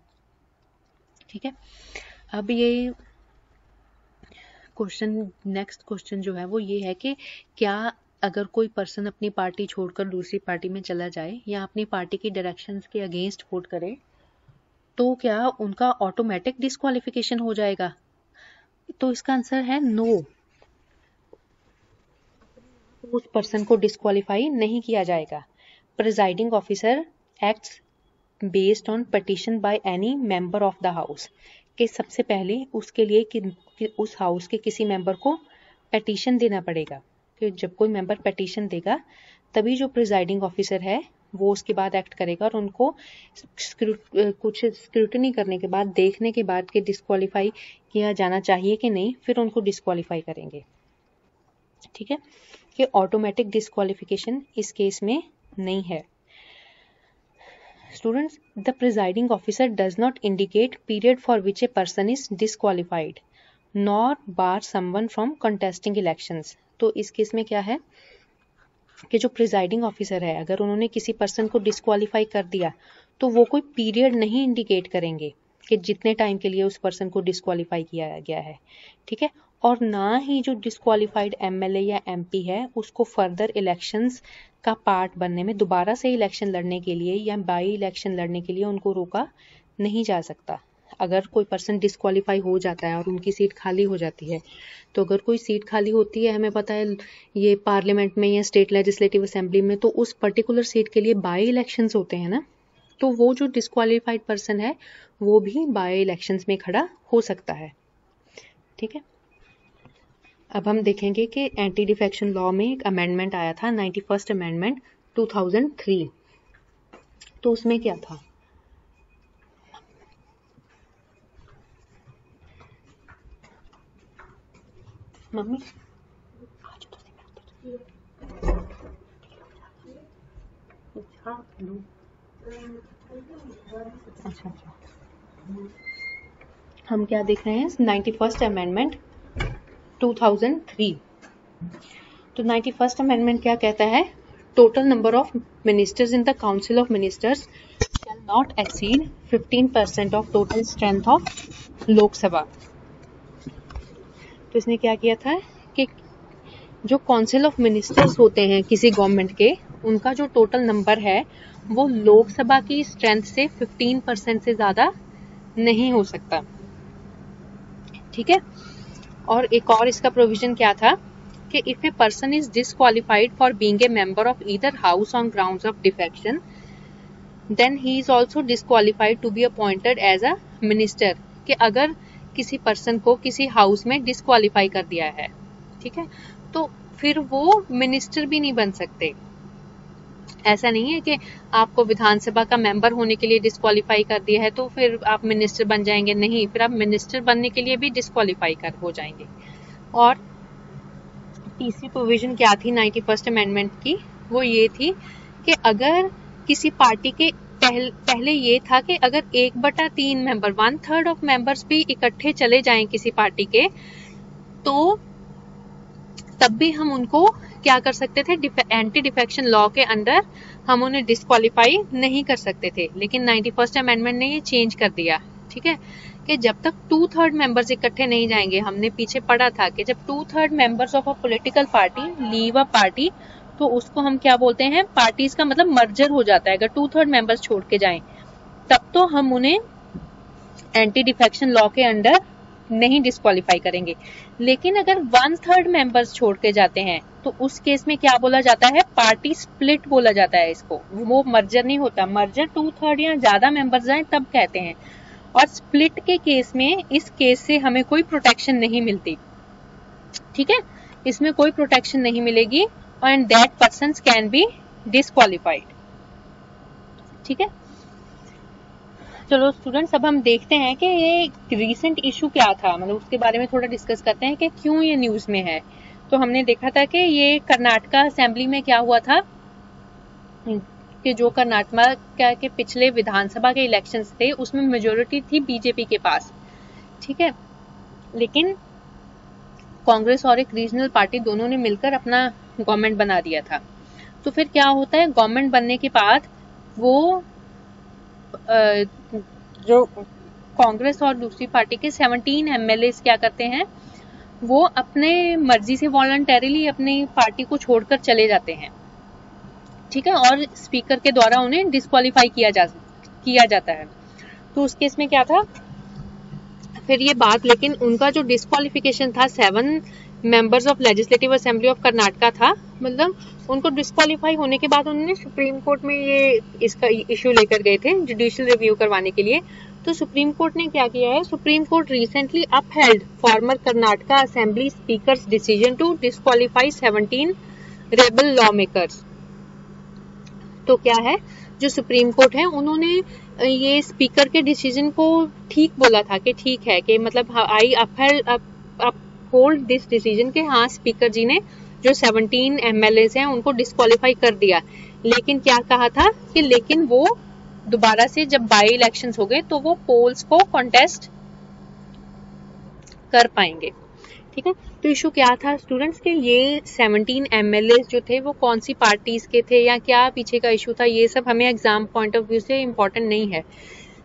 ठीक है। अब ये क्वेश्चन, नेक्स्ट क्वेश्चन जो है वो ये है कि क्या अगर कोई पर्सन अपनी पार्टी छोड़कर दूसरी पार्टी में चला जाए या अपनी पार्टी की डायरेक्शंस के अगेंस्ट वोट करे तो क्या उनका ऑटोमेटिक डिस्क्वालिफिकेशन हो जाएगा? तो इसका आंसर है नो, उस पर्सन को डिस्क्वालीफाई नहीं किया जाएगा। Presiding officer acts based on petition by any member of the house, कि सबसे पहले उसके लिए कि उस हाउस के किसी मेंबर को पिटीशन देना पड़ेगा, कि जब कोई मेंबर पिटीशन देगा तभी जो प्रिजाइडिंग ऑफिसर है वो उसके बाद एक्ट करेगा और उनको कुछ स्क्रूटनी करने के बाद, देखने के बाद कि डिस्क्वालीफाई किया जाना चाहिए कि नहीं, फिर उनको डिस्क्वालीफाई करेंगे, ठीक है। कि ऑटोमेटिक डिस्क्वालिफिकेशन इस केस में नहीं है। Students, the presiding officer does not indicate period for which A person is disqualified nor bar someone from contesting elections. तो इस केस में क्या है कि जो प्रिजाइडिंग ऑफिसर है, अगर उन्होंने किसी पर्सन को डिस्क्वालीफाई कर दिया तो वो कोई पीरियड नहीं इंडिकेट करेंगे कि जितने टाइम के लिए उस पर्सन को डिस्क्वालीफाई किया गया है, ठीक है। और ना ही जो डिस्क्वालीफाइड एमएलए या एमपी है उसको फर्दर इलेक्शंस का पार्ट बनने में, दोबारा से इलेक्शन लड़ने के लिए या बाई इलेक्शन लड़ने के लिए उनको रोका नहीं जा सकता। अगर कोई पर्सन डिस्क्वालीफाई हो जाता है और उनकी सीट खाली हो जाती है, तो अगर कोई सीट खाली होती है, हमें पता है ये पार्लियामेंट में या स्टेट लेजिस्लेटिव असेंबली में, तो उस पर्टिकुलर सीट के लिए बाई इलेक्शंस होते हैं ना, तो वो जो डिस्क्वालीफाइड पर्सन है वो भी बाई इलेक्शंस में खड़ा हो सकता है, ठीक है। अब हम देखेंगे कि एंटी डिफेक्शन लॉ में एक अमेंडमेंट आया था, 91st अमेंडमेंट 2003। तो उसमें क्या था, मम्मी अच्छा, हम क्या देख रहे हैं, 91st अमेंडमेंट 2003। तो 91st अमेंडमेंट क्या कहता है, total number of ministers in the council of ministers shall not exceed 15% of total strength of Lok Sabha. तो इसने क्या किया था कि जो काउंसिल ऑफ मिनिस्टर्स होते हैं किसी गवर्नमेंट के, उनका जो टोटल नंबर है वो लोकसभा की स्ट्रेंथ से 15% से ज्यादा नहीं हो सकता, ठीक है। और एक और इसका प्रोविजन क्या था कि if a person is disqualified for being a member of either house on grounds of defection then he is also disqualified to be appointed as a minister, कि अगर किसी पर्सन को किसी हाउस में डिस्क्वालीफाई कर दिया है, ठीक है, तो फिर वो मिनिस्टर भी नहीं बन सकते, ऐसा नहीं है कि आपको विधानसभा का मेंबर होने के लिए डिस्क्वालीफाई कर दिया है तो फिर आप मिनिस्टर बन जाएंगे, नहीं, फिर आप मिनिस्टर बनने के लिए भी डिस्क्वालीफाई हो जाएंगे। और तीसरी प्रोविजन क्या थी 91st अमेंडमेंट की, वो ये थी कि अगर किसी पार्टी के पहले ये था कि अगर 1/3 मेंबर 1/3 ऑफ मेंबर्स भी इकट्ठे चले जाएं किसी पार्टी के, तो तब भी हम उनको क्या कर सकते थे, एंटी डिफेक्शन लॉ के अंडर हम उन्हें डिस्क्वालीफाई नहीं कर सकते थे। लेकिन 91st अमेंडमेंट ने ये चेंज कर दिया, ठीक है, कि जब तक 2/3 मेंबर्स इकट्ठे नहीं जाएंगे, हमने पीछे पढ़ा था कि जब 2/3 members of a political party leave a party, तो उसको हम क्या बोलते हैं, पार्टीज का मतलब मर्जर हो जाता है। अगर 2/3 मेंबर्स छोड़ के जाएं तब तो हम उन्हें एंटी डिफेक्शन लॉ के अंडर नहीं डिस्क्वालीफाई करेंगे। लेकिन अगर 1/3 मेंबर्स छोड़ के जाते हैं तो उस केस में क्या बोला जाता है, पार्टी स्प्लिट बोला जाता है इसको। वो मर्जर नहीं होता, मर्जर 2/3 या ज्यादा मेंबर्स जाए तब कहते हैं। और स्प्लिट के केस में, इस केस से हमें कोई प्रोटेक्शन नहीं मिलती, ठीक है, इसमें कोई प्रोटेक्शन नहीं मिलेगी and that persons can be disqualified, ठीक है। चलो स्टूडेंट्स, अब हम देखते हैं कि ये रीसेंट इशू क्या था, मतलब उसके बारे में थोड़ा डिस्कस करते हैं कि क्यों ये न्यूज में है। तो हमने देखा था कि ये कर्नाटका असेंबली में क्या हुआ था कि जो कर्नाटका के पिछले विधानसभा के इलेक्शंस थे उसमें मेजोरिटी थी बीजेपी के पास, ठीक है, लेकिन कांग्रेस और एक रीजनल पार्टी दोनों ने मिलकर अपना गवर्नमेंट बना दिया था। तो फिर क्या होता है, गवर्नमेंट बनने के बाद वो जो कांग्रेस और दूसरी पार्टी के 17 एमएलए क्या करते हैं, वो अपने मर्जी से वॉलंटरीली अपनी पार्टी को छोड़कर चले जाते हैं, ठीक है, और स्पीकर के द्वारा उन्हें डिस्क्वालीफाई किया जाता है। तो उस केस में क्या था फिर ये बात, लेकिन उनका जो डिस्क्वालिफिकेशन था 7 members of legislative assembly of Karnataka था, मतलब उनको डिस्क्वालीफाई होने के बाद उन्होंने सुप्रीम कोर्ट में ये इसका इश्यू लेकर गए थे जुडिशियल रिव्यू करवाने के लिए। तो सुप्रीम कोर्ट ने क्या किया है, Supreme Court recently upheld former Karnataka assembly speaker's decision to disqualify 17 rebel law makers. तो क्या है, जो सुप्रीम कोर्ट है उन्होंने ये स्पीकर के डिसीजन को ठीक बोला था कि ठीक है, कि मतलब आई अपहोल्ड दिस डिसीजन के हाँ स्पीकर जी ने जो 17 एमएलए हैं उनको डिस्क्वालीफाई कर दिया। लेकिन क्या कहा था कि लेकिन वो दोबारा से जब बाई इलेक्शंस हो गए तो वो पोल्स को कॉन्टेस्ट कर पाएंगे, ठीक है। तो इशू क्या था स्टूडेंट्स के, ये 17 एमएलए जो थे वो कौन सी पार्टीज के थे या क्या पीछे का इशू था, ये सब हमें एग्जाम पॉइंट ऑफ व्यू से इम्पोर्टेंट नहीं है।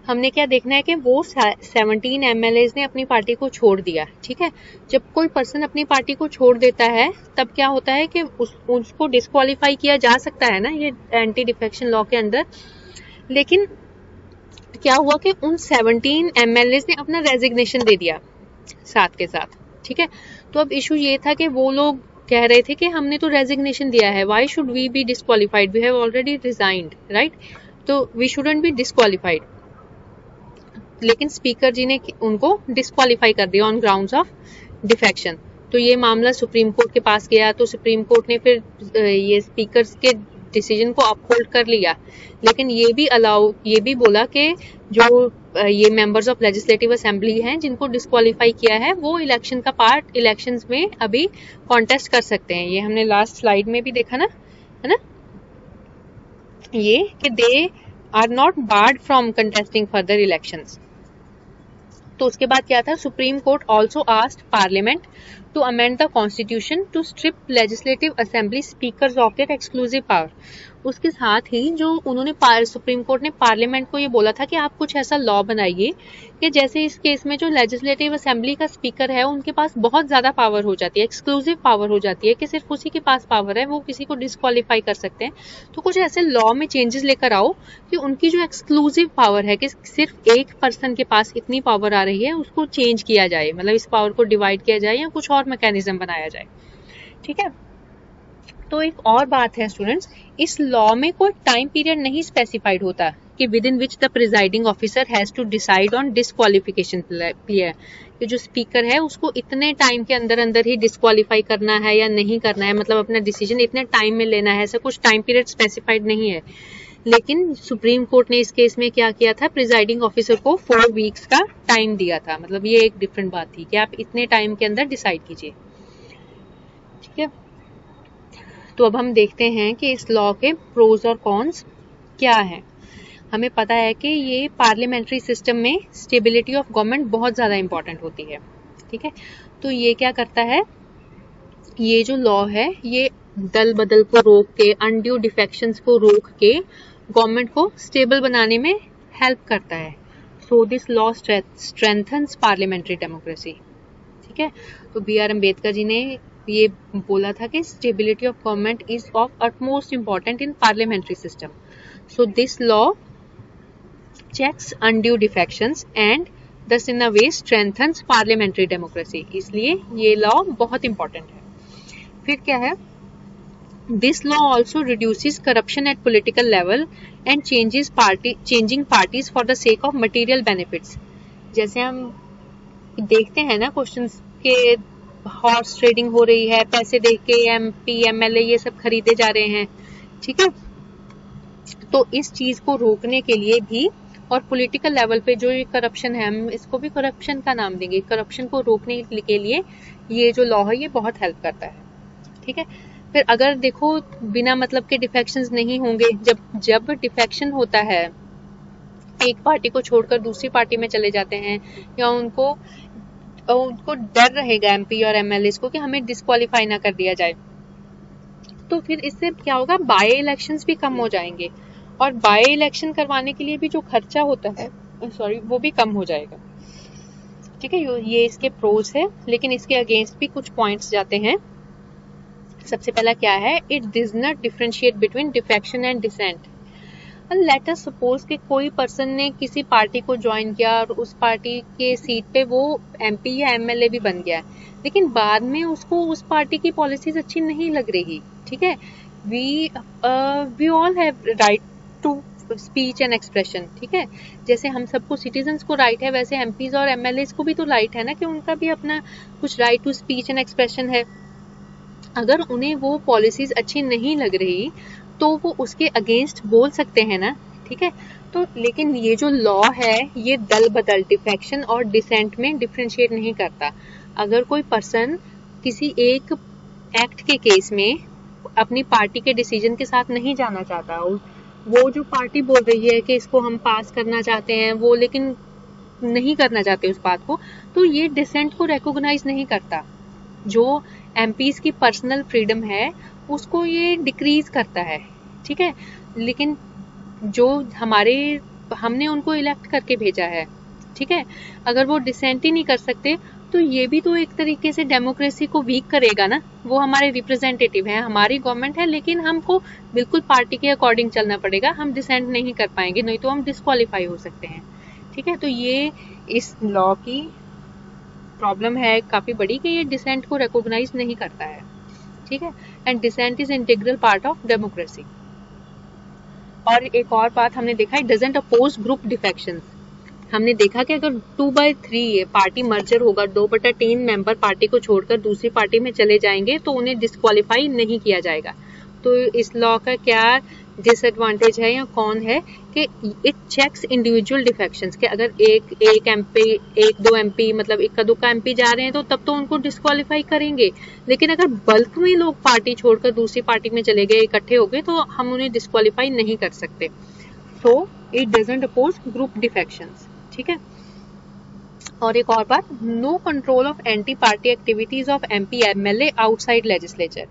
हमने क्या देखना है कि वो 17 एमएलए ने अपनी पार्टी को छोड़ दिया, ठीक है। जब कोई पर्सन अपनी पार्टी को छोड़ देता है तब क्या होता है कि उसको डिस्क्वालीफाई किया जा सकता है ना, ये एंटी डिफेक्शन लॉ के अंदर। लेकिन क्या हुआ कि उन 17 एमएलए ने अपना रेजिग्नेशन दे दिया साथ के साथ, ठीक है। तो अब इशू ये था कि वो लोग कह रहे थे कि हमने तो रेजिग्नेशन दिया है, why should we be disqualified, we have already resigned, right, तो वी शुडंट बी डिस्क्वालीफाइड। लेकिन स्पीकर जी ने उनको डिस्क्वालीफाई कर दिया ऑन ग्राउंड्स ऑफ डिफेक्शन। तो ये मामला सुप्रीम कोर्ट के पास गया, तो सुप्रीम कोर्ट ने फिर ये स्पीकर के डिसीजन को अपहोल्ड कर लिया। लेकिन ये भी बोला कि जो ये मेंबर्स ऑफ लेजिस्लेटिव असेंबली हैं जिनको डिस्क्वालीफाई किया है वो इलेक्शन का पार्ट, इलेक्शंस में अभी कॉन्टेस्ट कर सकते हैं। ये हमने लास्ट स्लाइड में भी देखा ना, है ना, ये कि they are not barred from contesting further elections. तो उसके बाद क्या था, Supreme Court also asked parliament to amend the constitution to strip legislative assembly speakers of their exclusive power. उसके साथ ही जो उन्होंने सुप्रीम कोर्ट ने पार्लियामेंट को ये बोला था कि आप कुछ ऐसा लॉ बनाइए कि जैसे इस केस में जो लेजिस्लेटिव असेंबली का स्पीकर है उनके पास बहुत ज्यादा पावर हो जाती है, एक्सक्लूसिव पावर हो जाती है कि सिर्फ उसी के पास पावर है, वो किसी को डिस्क्वालीफाई कर सकते हैं। तो कुछ ऐसे लॉ में चेंजेस लेकर आओ कि उनकी जो एक्सक्लूसिव पावर है कि सिर्फ एक पर्सन के पास इतनी पावर आ रही है उसको चेंज किया जाए, मतलब इस पावर को डिवाइड किया जाए या कुछ और मैकेनिज्म बनाया जाए, ठीक है। तो एक और बात है स्टूडेंट्स, इस लॉ में कोई टाइम पीरियड नहीं स्पेसिफाइड होता कि within which the presiding officer has to decide on disqualification player, कि जो स्पीकर है उसको इतने टाइम के अंदर अंदर ही डिस्क्वालीफाई करना है या नहीं करना है, मतलब अपना डिसीजन इतने टाइम में लेना है, ऐसा कुछ टाइम पीरियड स्पेसिफाइड नहीं है। लेकिन सुप्रीम कोर्ट ने इस केस में क्या किया था, प्रिजाइडिंग ऑफिसर को 4 वीक्स का टाइम दिया था, मतलब ये एक डिफरेंट बात थी कि आप इतने टाइम के अंदर डिसाइड कीजिए। ठीक है, तो अब हम देखते हैं कि इस लॉ के प्रोज और कॉन्स क्या है। हमें पता है कि ये पार्लियामेंट्री सिस्टम में स्टेबिलिटी ऑफ गवर्नमेंट बहुत ज़्यादा इंपॉर्टेंट होती है। ठीक है, तो ये क्या करता है, ये जो लॉ है ये दल बदल को रोक के, अनड्यू डिफेक्शंस को रोक के गवर्नमेंट को स्टेबल बनाने में हेल्प करता है। So this law strengthens parliamentary democracy. ठीक है, तो B.R. अम्बेडकर जी ने ये बोला था कि stability of government is of utmost important in parliamentary system. So this law checks undue defections and thus in a way strengthens parliamentary democracy. इसलिए ये law बहुत important है। फिर क्या है, this law also reduces corruption at political level and changing parties for the sake of material benefits. जैसे हम देखते हैं ना क्वेश्चंस के, हॉर्स ट्रेडिंग हो रही है, पैसे दे के MP MLA ये सब खरीदे जा रहे हैं। ठीक है, तो इस चीज को रोकने के लिए भी और पॉलिटिकल लेवल पे जो ये करप्शन है, हम इसको भी करप्शन का नाम देंगे, करप्शन को रोकने के लिए ये जो लॉ है ये बहुत हेल्प करता है। ठीक है, फिर अगर देखो बिना मतलब के डिफेक्शंस नहीं होंगे, जब डिफेक्शन होता है, एक पार्टी को छोड़कर दूसरी पार्टी में चले जाते हैं या उनको डर रहेगा MP और MLA को कि हमें डिस्क्वालीफाई ना कर दिया जाए, तो फिर इससे क्या होगा, बाय इलेक्शंस भी कम हो जाएंगे और बाय इलेक्शन करवाने के लिए भी जो खर्चा होता है वो भी कम हो जाएगा। ठीक है, ये इसके प्रोज है, लेकिन इसके अगेंस्ट भी कुछ पॉइंट्स जाते हैं। सबसे पहला क्या है, it does not differentiate between defection and dissent. Let us suppose कि कोई पर्सन ने किसी पार्टी को ज्वाइन किया और उस पार्टी के सीट पे वो MP या MLA भी बन गया, लेकिन बाद में उसको उस पार्टी की पॉलिसीज अच्छी नहीं लग रही। ठीक है, we all have right to speech and expression. ठीक है, जैसे हम सबको सिटीजन्स को राइट है, वैसे MPs और MLAs को भी तो राइट है ना कि उनका भी अपना कुछ right to speech and expression है। अगर उन्हें वो पॉलिसीज अच्छी नहीं लग रही तो वो उसके अगेंस्ट बोल सकते हैं ना। ठीक है, तो लेकिन ये जो लॉ है ये दल बदल, डिफेक्शन और डिसेंट में डिफरेंशिएट नहीं करता। अगर कोई पर्सन किसी एक एक्ट के केस में अपनी पार्टी के डिसीजन के साथ नहीं जाना चाहता, वो जो पार्टी बोल रही है कि इसको हम पास करना चाहते हैं, वो लेकिन नहीं करना चाहते उस बात को, तो ये डिसेंट को रिकॉग्नाइज नहीं करता। जो MPs की पर्सनल फ्रीडम है उसको ये डिक्रीज करता है। ठीक है, लेकिन जो हमने उनको इलेक्ट करके भेजा है, ठीक है, अगर वो डिसेंट ही नहीं कर सकते तो ये भी तो एक तरीके से डेमोक्रेसी को वीक करेगा ना। वो हमारे रिप्रेजेंटेटिव हैं, हमारी गवर्नमेंट है, लेकिन हमको बिल्कुल पार्टी के अकॉर्डिंग चलना पड़ेगा, हम डिसेंट नहीं कर पाएंगे, नहीं तो हम डिस्क्वालीफाई हो सकते हैं। ठीक है, तो ये इस लॉ की प्रॉब्लम है काफी बड़ी कि ये डिसेंट को रिकॉग्नाइज नहीं करता है। ठीक है, and dissent is integral part of democracy. और एक और बात हमने देखा है, डजंट अपोज ग्रुप डिफेक्शंस। हमने देखा कि अगर 2/3 पार्टी मर्जर होगा, 2/3 मेंबर पार्टी को छोड़कर दूसरी पार्टी में चले जाएंगे तो उन्हें डिस्क्वालीफाई नहीं किया जाएगा। तो इस लॉ का क्या डिसएडवांटेज है या कौन है कि इट चेक्स इंडिविजुअल डिफेक्शंस, कि अगर एक दो MP मतलब इक्का दुक्का MP जा रहे हैं तो तब तो उनको डिस्क्वालीफाई करेंगे, लेकिन अगर बल्क में लोग पार्टी छोड़कर दूसरी पार्टी में चले गए, इकट्ठे हो गए, तो हम उन्हें डिस्क्वालीफाई नहीं कर सकते। So it doesn't oppose group defections. ठीक है, और एक और बात, no control of anti party activities of MP MLA outside legislature.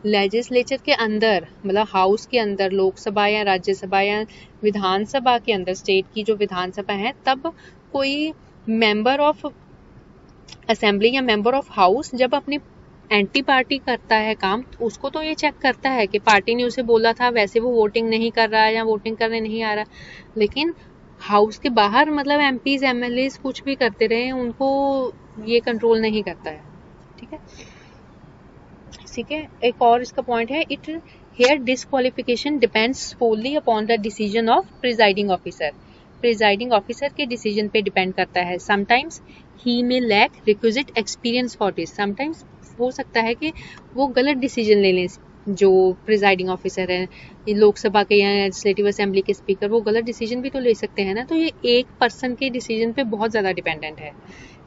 Legislature के अंदर मतलब हाउस के अंदर, लोकसभा या राज्यसभा या विधानसभा के अंदर, स्टेट की जो विधानसभा है, तब कोई मेंबर ऑफ असेंबली या मेंबर ऑफ हाउस जब अपनी एंटी पार्टी करता है काम, तो उसको तो ये चेक करता है कि पार्टी ने उसे बोला था वैसे वो वोटिंग नहीं कर रहा है या वोटिंग करने नहीं आ रहा, लेकिन हाउस के बाहर मतलब MPs MLAs कुछ भी करते रहे, उनको ये कंट्रोल नहीं करता है। ठीक है, ठीक है, एक और इसका पॉइंट है, it Here disqualification depends solely upon the decision of presiding officer. Presiding officer के decision पे depend करता है. Sometimes he may lack requisite experience for this. Sometimes हो सकता है कि वो गलत decision ले लें. जो प्रिजाइडिंग ऑफिसर है लोकसभा के या लेजिस्लेटिव असेंबली के स्पीकर, वो गलत डिसीजन भी तो ले सकते हैं ना. तो ये एक पर्सन के डिसीजन पे बहुत ज़्यादा डिपेंडेंट है.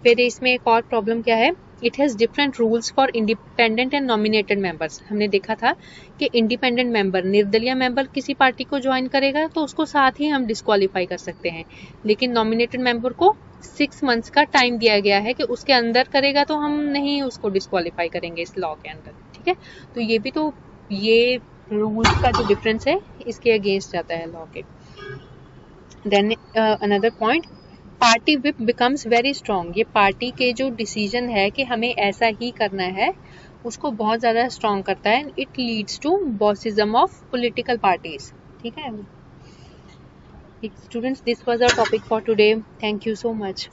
फिर इसमें एक और प्रॉब्लम क्या है, it has different rules for independent and nominated members. हमने देखा था कि इंडिपेंडेंट मेंबर, निर्दलीय मेंबर किसी पार्टी को ज्वाइन करेगा तो उसको साथ ही हम डिस्क्वालीफाई कर सकते हैं, लेकिन नॉमिनेटेड मेंबर को 6 मंथ्स का टाइम दिया गया है कि उसके अंदर करेगा तो हम नहीं उसको डिस्क्वालीफाई करेंगे इस लॉ के अंदर. ठीक है, तो ये भी तो ये रूल्स का जो डिफरेंस है इसके अगेंस्ट जाता है लॉ के. Then another point, party whip becomes very strong. ये पार्टी के जो डिसीजन है कि हमें ऐसा ही करना है उसको बहुत ज़्यादा स्ट्रॉन्ग करता है. It leads to bossism of political parties. ठीक है students, this was our topic for today. Thank you so much.